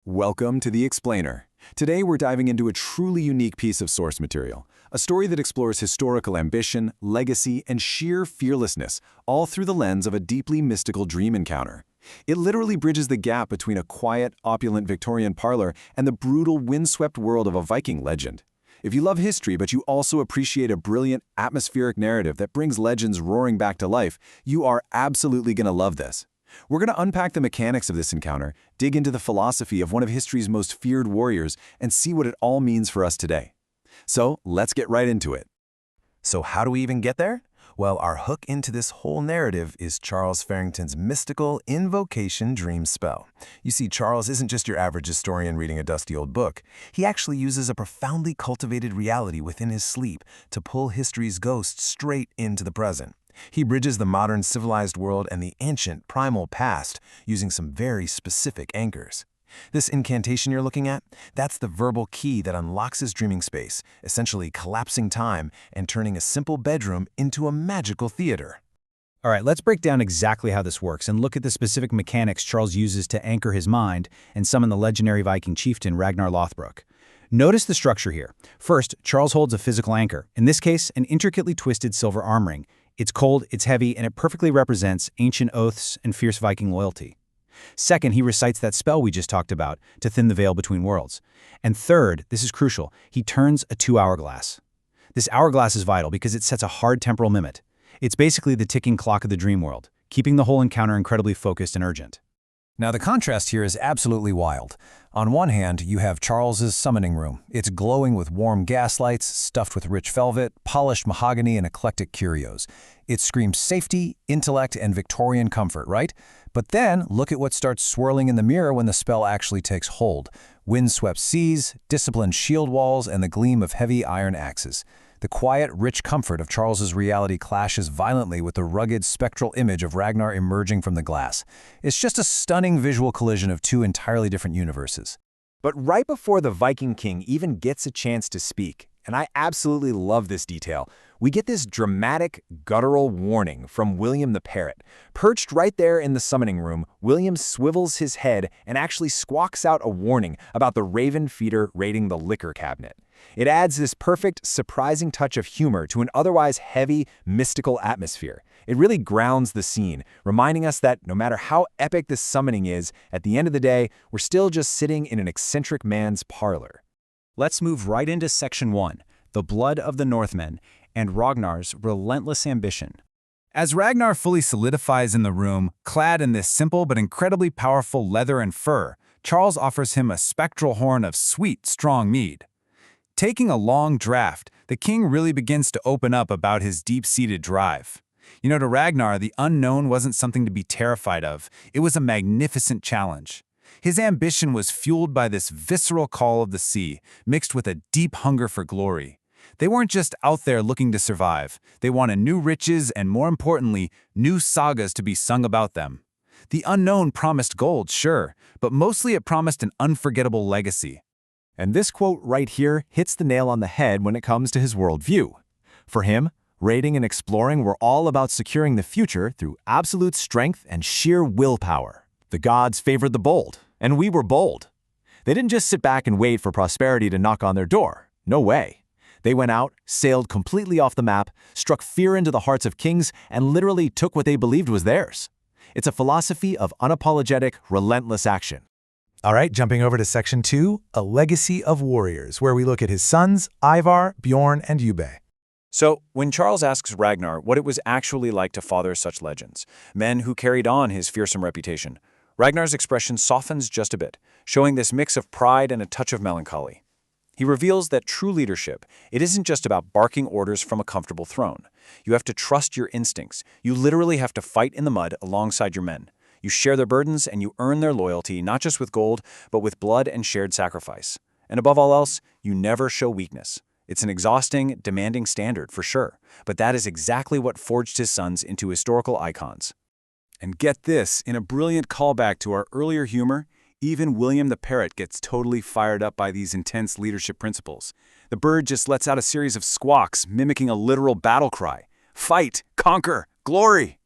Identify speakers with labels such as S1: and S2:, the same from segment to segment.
S1: Welcome to The Explainer. Today we're diving into a truly unique piece of source material, a story that explores historical ambition, legacy, and sheer fearlessness, all through the lens of a deeply mystical dream encounter. It literally bridges the gap between a quiet, opulent Victorian parlor and the brutal, windswept world of a Viking legend. If you love history but you also appreciate a brilliant, atmospheric narrative that brings legends roaring back to life, you are absolutely going to love this. We're going to unpack the mechanics of this encounter, dig into the philosophy of one of history's most feared warriors, and see what it all means for us today. So, let's get right into it.
S2: So how do we even get there? Well, our hook into this whole narrative is Charles Farrington's mystical invocation dream spell. You see, Charles isn't just your average historian reading a dusty old book. He actually uses a profoundly cultivated reality within his sleep to pull history's ghosts straight into the present. He bridges the modern civilized world and the ancient primal past using some very specific anchors. This incantation you're looking at, that's the verbal key that unlocks his dreaming space, essentially collapsing time and turning a simple bedroom into a magical theater.
S3: All right, let's break down exactly how this works and look at the specific mechanics Charles uses to anchor his mind and summon the legendary Viking chieftain Ragnar Lothbrok. Notice the structure here. First, Charles holds a physical anchor, in this case, an intricately twisted silver arm ring. It's cold, it's heavy, and it perfectly represents ancient oaths and fierce Viking loyalty. Second, he recites that spell we just talked about to thin the veil between worlds. And third, this is crucial, he turns a 2-hourglass. This hourglass is vital because it sets a hard temporal limit. It's basically the ticking clock of the dream world, keeping the whole encounter incredibly focused and urgent.
S4: Now the contrast here is absolutely wild. On one hand, you have Charles's summoning room. It's glowing with warm gaslights, stuffed with rich velvet, polished mahogany, and eclectic curios. It screams safety, intellect, and Victorian comfort, right? But then, look at what starts swirling in the mirror when the spell actually takes hold. Windswept seas, disciplined shield walls, and the gleam of heavy iron axes. The quiet, rich comfort of Charles's reality clashes violently with the rugged, spectral image of Ragnar emerging from the glass. It's just a stunning visual collision of two entirely different universes.
S2: But right before the Viking king even gets a chance to speak, and I absolutely love this detail, we get this dramatic, guttural warning from William the Parrot. Perched right there in the summoning room, William swivels his head and actually squawks out a warning about the raven feeder raiding the liquor cabinet. It adds this perfect, surprising touch of humor to an otherwise heavy, mystical atmosphere. It really grounds the scene, reminding us that no matter how epic this summoning is, at the end of the day, we're still just sitting in an eccentric man's parlor.
S3: Let's move right into Section 1, the blood of the Northmen, and Ragnar's relentless ambition.
S5: As Ragnar fully solidifies in the room, clad in this simple but incredibly powerful leather and fur, Charles offers him a spectral horn of sweet, strong mead. Taking a long draft, the king really begins to open up about his deep-seated drive. To Ragnar, the unknown wasn't something to be terrified of. It was a magnificent challenge. His ambition was fueled by this visceral call of the sea, mixed with a deep hunger for glory. They weren't just out there looking to survive. They wanted new riches and, more importantly, new sagas to be sung about them. The unknown promised gold, sure, but mostly it promised an unforgettable legacy.
S2: And this quote right here hits the nail on the head when it comes to his worldview. For him, raiding and exploring were all about securing the future through absolute strength and sheer willpower. The gods favored the bold, and we were bold. They didn't just sit back and wait for prosperity to knock on their door. No way. They went out, sailed completely off the map, struck fear into the hearts of kings, and literally took what they believed was theirs. It's a philosophy of unapologetic, relentless action.
S6: All right, jumping over to Section 2, A Legacy of Warriors, where we look at his sons, Ivar, Bjorn, and Ube.
S7: So, when Charles asks Ragnar what it was actually like to father such legends, men who carried on his fearsome reputation, Ragnar's expression softens just a bit, showing this mix of pride and a touch of melancholy. He reveals that true leadership, it isn't just about barking orders from a comfortable throne. You have to trust your instincts. You literally have to fight in the mud alongside your men. You share their burdens and you earn their loyalty, not just with gold, but with blood and shared sacrifice. And above all else, you never show weakness. It's an exhausting, demanding standard, for sure, but that is exactly what forged his sons into historical icons.
S5: And get this, in a brilliant callback to our earlier humor, even William the Parrot gets totally fired up by these intense leadership principles. The bird just lets out a series of squawks, mimicking a literal battle cry. Fight! Conquer! Glory!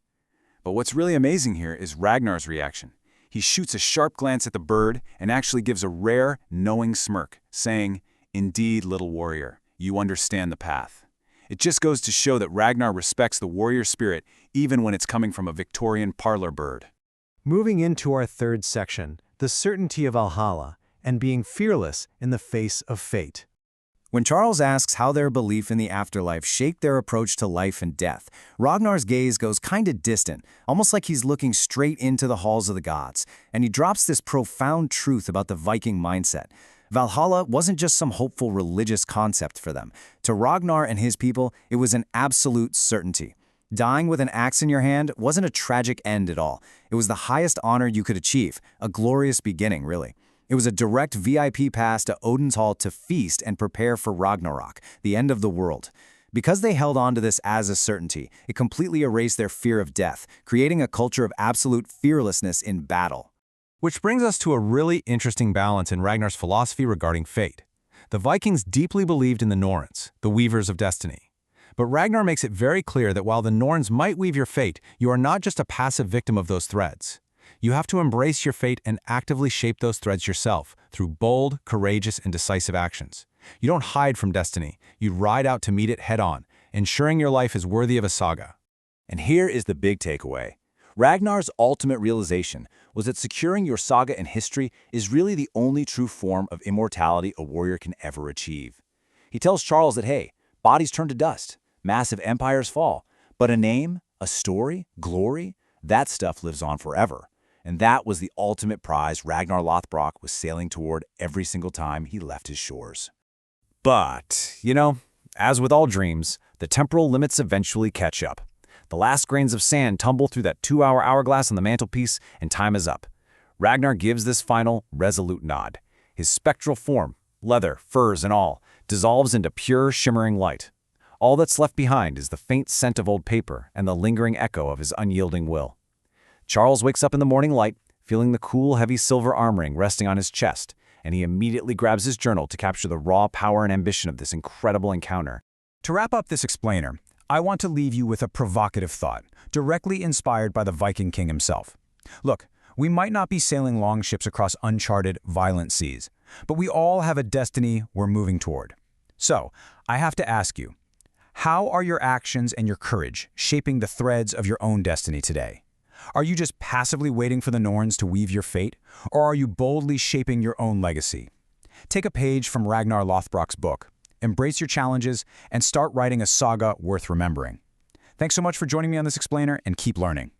S5: But what's really amazing here is Ragnar's reaction.
S1: He shoots a sharp glance at the bird and actually gives a rare, knowing smirk, saying, "Indeed, little warrior, you understand the path." It just goes to show that Ragnar respects the warrior spirit even when it's coming from a Victorian parlor bird.
S6: Moving into our third section, the certainty of Valhalla and being fearless in the face of fate.
S2: When Charles asks how their belief in the afterlife shaped their approach to life and death, Ragnar's gaze goes kinda distant, almost like he's looking straight into the halls of the gods, and he drops this profound truth about the Viking mindset. Valhalla wasn't just some hopeful religious concept for them. To Ragnar and his people, it was an absolute certainty. Dying with an axe in your hand wasn't a tragic end at all. It was the highest honor you could achieve, a glorious beginning, really. It was a direct VIP pass to Odin's Hall to feast and prepare for Ragnarok, the end of the world. Because they held on to this as a certainty, it completely erased their fear of death, creating a culture of absolute fearlessness in battle.
S5: Which brings us to a really interesting balance in Ragnar's philosophy regarding fate. The Vikings deeply believed in the Norns, the weavers of destiny. But Ragnar makes it very clear that while the Norns might weave your fate, you are not just a passive victim of those threads. You have to embrace your fate and actively shape those threads yourself through bold, courageous, and decisive actions. You don't hide from destiny. You ride out to meet it head-on, ensuring your life is worthy of a saga.
S7: And here is the big takeaway. Ragnar's ultimate realization was that securing your saga and history is really the only true form of immortality a warrior can ever achieve. He tells Charles that, hey, bodies turn to dust, massive empires fall, but a name, a story, glory, that stuff lives on forever. And that was the ultimate prize Ragnar Lothbrok was sailing toward every single time he left his shores.
S4: But, as with all dreams, the temporal limits eventually catch up. The last grains of sand tumble through that 2-hour hourglass on the mantelpiece, and time is up. Ragnar gives this final, resolute nod. His spectral form, leather, furs, and all, dissolves into pure, shimmering light. All that's left behind is the faint scent of old paper and the lingering echo of his unyielding will. Charles wakes up in the morning light, feeling the cool, heavy silver armring resting on his chest, and he immediately grabs his journal to capture the raw power and ambition of this incredible encounter.
S3: To wrap up this explainer, I want to leave you with a provocative thought, directly inspired by the Viking king himself. Look, we might not be sailing long ships across uncharted, violent seas, but we all have a destiny we're moving toward. So, I have to ask you, how are your actions and your courage shaping the threads of your own destiny today? Are you just passively waiting for the Norns to weave your fate, or are you boldly shaping your own legacy? Take a page from Ragnar Lothbrok's book, embrace your challenges, and start writing a saga worth remembering. Thanks so much for joining me on this explainer, and keep learning.